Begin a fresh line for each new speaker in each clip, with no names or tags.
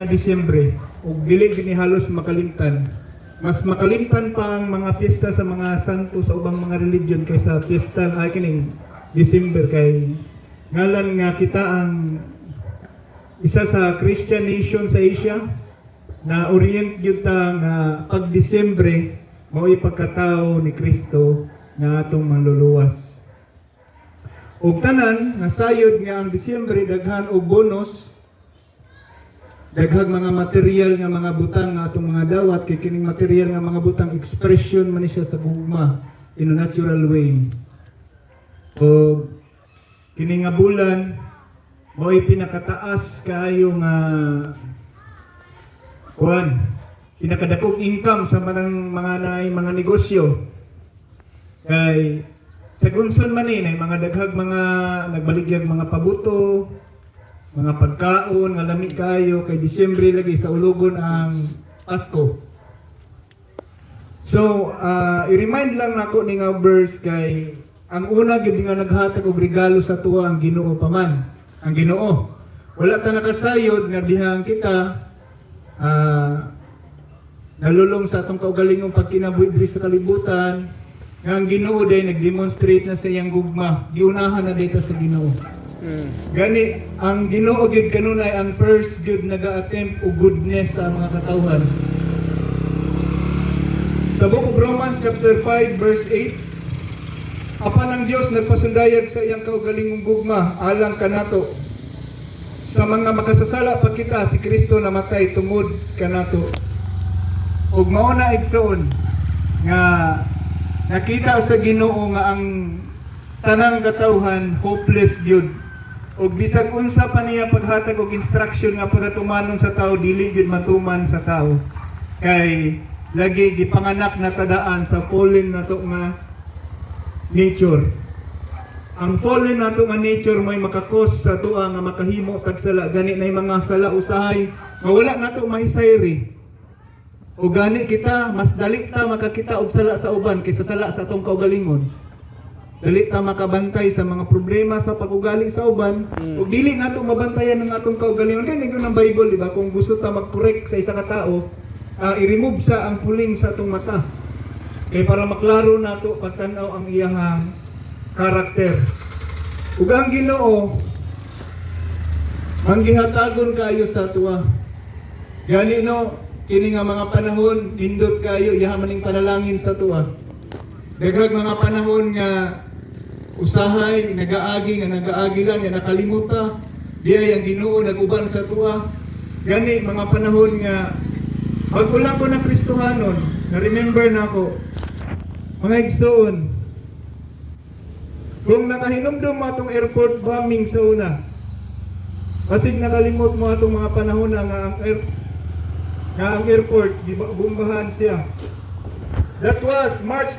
Disyembre ug dili gini halos makalimtan. Mas makalimtan pa ang mga piyesta sa mga santo sa ubang mga religion kaysa piyesta ay kining December kay ngalan nga kita ang isa sa Christian nation sa Asia na orient gyud ta nga pag Disyembre mao ipagkatao ni Kristo nga atong manluluwas. Ug tanan nasayod nga ang Disyembre daghan og bonus, daghang mga material nga mga butang nga atong mga dawat kay kining material nga mga butang expression man ni siya sa gugma in a natural way. O kini nga bulan mo'y pinakataas kaayo nga pinakadakong income sa mga negosyo. Kay sa gunson man ni mga daghang mga nagbaligyag mga pabuto, mga pagkaon nga lamig kayo kay Disyembre lagi sa ulugon ang Pasko. So, i-remind lang nako ni nga verse kay ang una gyud nga naghatag og regalo sa tuwa ang Ginoo paman. Ang Ginoo. Wala ta nakasayod nga dihang kita nalulong sa atong kaugalingong pagkinabuhi diri sa kalibutan. Nga ang Ginoo day nag-demonstrate na sa iyang gugma. Giunahan na dito sa Ginoo. Gani ang Ginoo gyud kanunay ang first gyud naga-attempt og goodness sa mga katawhan. Sa Book of Romans chapter 5 verse 8, apan ang Dios nagpasundayag sa iyang kaugalingong gugma alang kanato. Sa mga makasasala pa kita si Kristo namatay tungod kanato. Ug mao na igsoon nga nakita sa Ginoo nga ang tanang katawhan hopeless gyud. Og bisag unsa pa niya paghatag og instruction nga pagatumanon sa tao dili gyud matuman sa tao. Kay lagi gipanganak na tadaan sa fallen nato nga nature. Ang fallen nato nga nature may makakos sa tuwa nga makahimo kag sala gani nay mga sala usahay nga wala nato mahisayri. O gani kita mas dali ta makakita og sala sa uban kaysa sala sa atong kaugalingon. Dali ta makabantay sa mga problema sa pag-ugali sa uban ug dili nato mabantayan ang atong kaugalingon. Kay nigyo ng Bible, di ba? Kung gusto ta mag-correct sa isa ka tao, i-remove sa ang puling sa atong mata. Kay para maklaro nato pagtan-aw ang iyang karakter. Ug ang Ginoo manggihatagon kayo sa tuwa. Gani no, kini nga mga panahon nindot kayo iyaha maning panalangin sa tuwa. Daghang mga panahon nga usahay, nagaagi lang, nga nakalimuta, diay ang Ginoo naguban sa tuwa. Gani, mga panahon nga, pag-ulang ko ng Kristohanon, na-remember na ako, mga igsoon, kung nakahinumdum mo atong airport bombing sa una, pasig nakalimot mo atong mga panahon na nga ang airport, bumbahan siya. That was March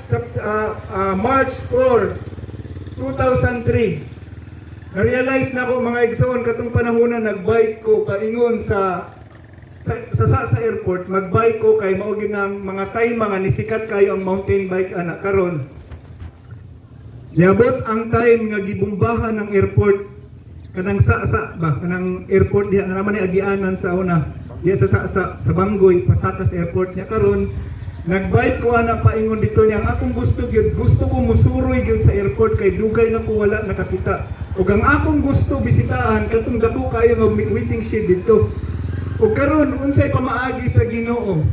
4, 2003. Na-realize na ko mga igsoon katong panahon na nag-bike ko kaingon sa airport, mag-bike ko kay mao gyud ng mga time mga nisikat kayo ang mountain bike ana karon. Niabot ang time nga gibumbahan ng airport kanang kanang airport diha naman ni agianan sa una. Diya sa Banggoy pasatas airport niya karon. Nagbike ko ana paingon dito niya ang akong gusto ko musuroy gyud sa airport kay dugay na ko wala nakakita. Ug ang akong gusto bisitahan katong dako kayo nga waiting shed dito. Ug karon unsay pamaagi sa Ginoo?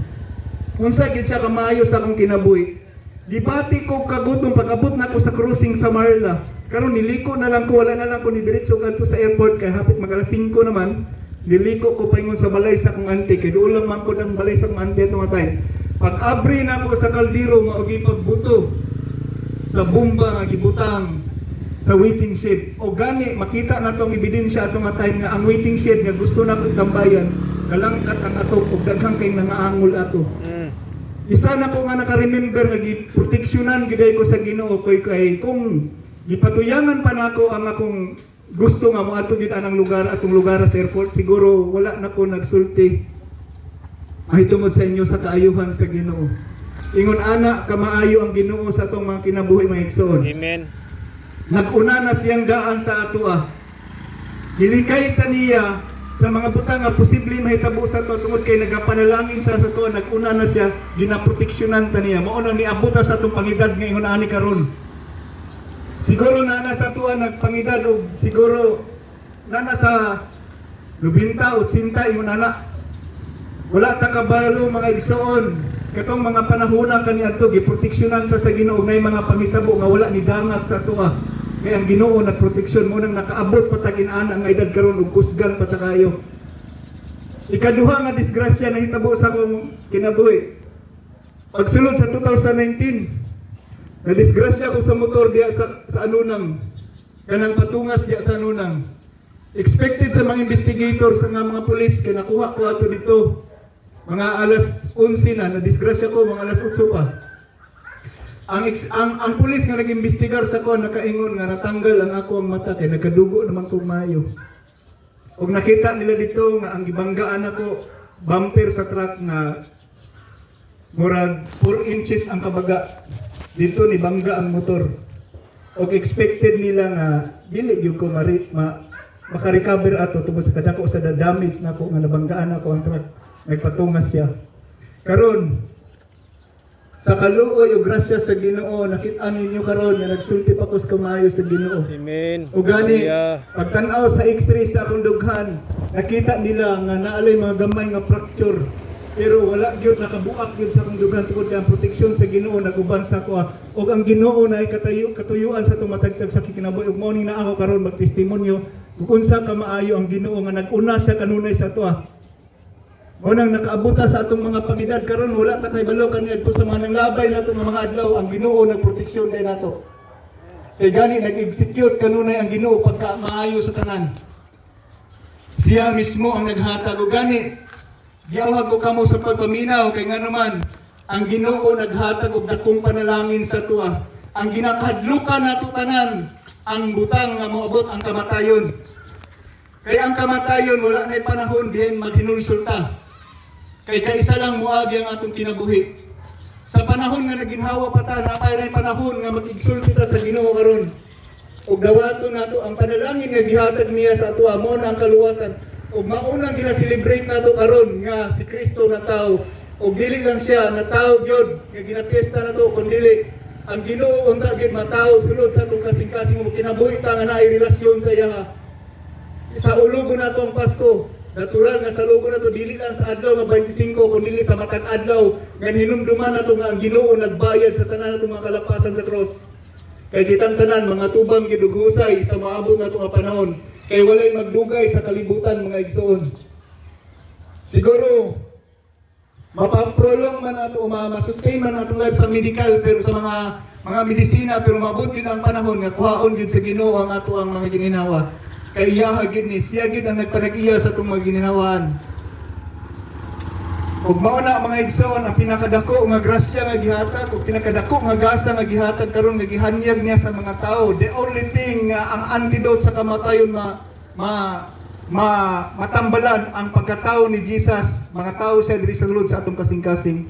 Unsa gid siya kamayo sa akong kinabuhi? Gibati ko kagutong pag-abot nako sa crossing sa Marla. Karon niliko na lang ko wala na lang ko ni diretso kadto sa airport kay hapit mag-alas 5 naman. Niliko ko paingon sa balay sa akong auntie kay duol lang man ko ang balay sa akong auntie atong time. Pag-abri na ko sa kaldero, maogi pagbuto sa bomba nga gibutang sa waiting shed. O gani, makita na itong ebidensya atong time nga ang waiting shed nga gusto na itong tambayan, kalangkat ang ato, o daghang kay nangaangol ato. Isa na ko nga naka-remember nga giproteksyonan giday ko sa Ginoo kay kung gipatuyangan pa nako ang akong gusto nga mo ato gid anang lugar, atong lugar sa airport, siguro wala na ko nagsulti. Ay tungod sa inyo sa kaayuhan sa Ginoo. Ingon ana kamaayo ang Ginoo sa atong mga kinabuhi mga igsoon.
Amen.
Nag-una na siyang daan sa ato. Gilikay ta niya sa mga butang nga posible mahitabo sa to tungod kay nagapanalangin sa to, naguna na siya, ginaproteksyonan ta niya. Mao nang niabuta sa atong pangidad ngayon ani karon. Siguro na sa tuwa nagpangidad o siguro na sa 90 o 80 ingon ana. Wala ta kabalo mga igsoon. Katong mga panahona kaniadto giproteksyonan ta sa Ginoo nay mga pangitabo nga wala ni dangat sa tuwa. Kaya ang Ginoo nagproteksyon mo nang nakaabot patagin-ana ang edad karon ug kusgan pa ta kayo. Ikaduha nga disgrasya na hitabo sa akong kinabuhi. Pagsulod sa 2019, na disgrasya ko sa motor diya sa Anunang. Kanang patungas diya sa Anunang. Expected sa mga investigator sa mga pulis kay nakuha ko ato dito. Mga alas 11 na disgrasya ko mga alas 8 pa. Ang pulis nga nag-imbestigar sa ko nakaingon nga natanggal ang ako ang mata kay nagkadugo naman kong mayo. Ug nakita nila dito nga ang gibanggaan ako bumper sa truck nga murag 4 inches ang kabaga. Dito ni bangga ang motor. Og expected nila nga dili gyud ko maka-recover ato tungod sa kadako sa damage nako nga nabanggaan ako ang truck. Nagpatungas siya. Karon sa kaluoy o grasya sa Ginoo, nakita ninyo karon nga nagsulti pa ko sa kamayo sa Ginoo.
Amen.
O gani, pagtanaw sa X-ray sa akong dughan, nakita nila nga naalay mga gamay nga fracture. Pero wala gyud nakabuak gyud sa akong dughan tungod ang proteksyon sa Ginoo naguban sa ko. Og ang Ginoo na katuyuan sa tumatagtag sa kikinabuhi ug mao ning naa ako karon magtestimonyo kung unsa ka maayo ang Ginoo nga nag-una sa kanunay sa tuwa. Unang nakaabuta sa atong mga pamidad karon wala ta kay balo kaniadto sa mga nanglabay nato nga mga adlaw ang Ginoo nagproteksyon kay nato. Kay gani nag-execute kanunay ang Ginoo pagka maayo sa tanan. Siya mismo ang naghatag og gani giawhag ko kamo sa pagpaminaw kay nganuman ang Ginoo naghatag og dakong panalangin sa tuwa. Ang ginakadlukan nato tanan ang butang nga moabot ang kamatayon. Kaya ang kamatayon wala nay panahon diin maghinulsulta. Kay kaisa lang muagi ang atong kinabuhi. Sa panahon nga naginhawa pa ta, napay panahon nga makigsulti ta sa Ginoo karon. Ug dawaton nato ang panalangin nga gihatag niya sa ato mo na ang kaluwasan. Ug maunang gina-celebrate nato karon nga si Kristo na tao. Ug dili lang siya na tao gyud nga ginapiesta nato kun dili ang Ginoo unta gyud matao sulod sa atong kasing-kasing mo kinabuhi ta nga naay relasyon sa iya. Sa ulogo nato ang Pasko. Natural nga sa logo na to dili lang sa adlaw nga 25 kundi sa matag adlaw nga hinumduman nato nga ang Ginoo nagbayad sa tanan nato mga kalapasan sa cross. Kay kitang tanan mga tubang gidugusay sa maabot nato nga panahon kay walay magdugay sa kalibutan mga igsoon. Siguro mapaprolong man nato ma-sustain man nato life sa medical pero sa mga medisina pero maabot gyud ang panahon nga kuhaon gyud sa Ginoo ang ato ang mga gininawa. Kay iya gid ni siya gid ang nagpanag-iya sa itong mga gininawan. Ug mao na mga igsoon ang pinakadako nga grasya nga gihatag ug pinakadako nga gasa nga gihatag karon nga gihanyag niya sa mga tao. The only thing ang antidote sa kamatayon matambalan ang pagkatao ni Jesus. Mga tao siya diri sa sulod sa atong kasing-kasing.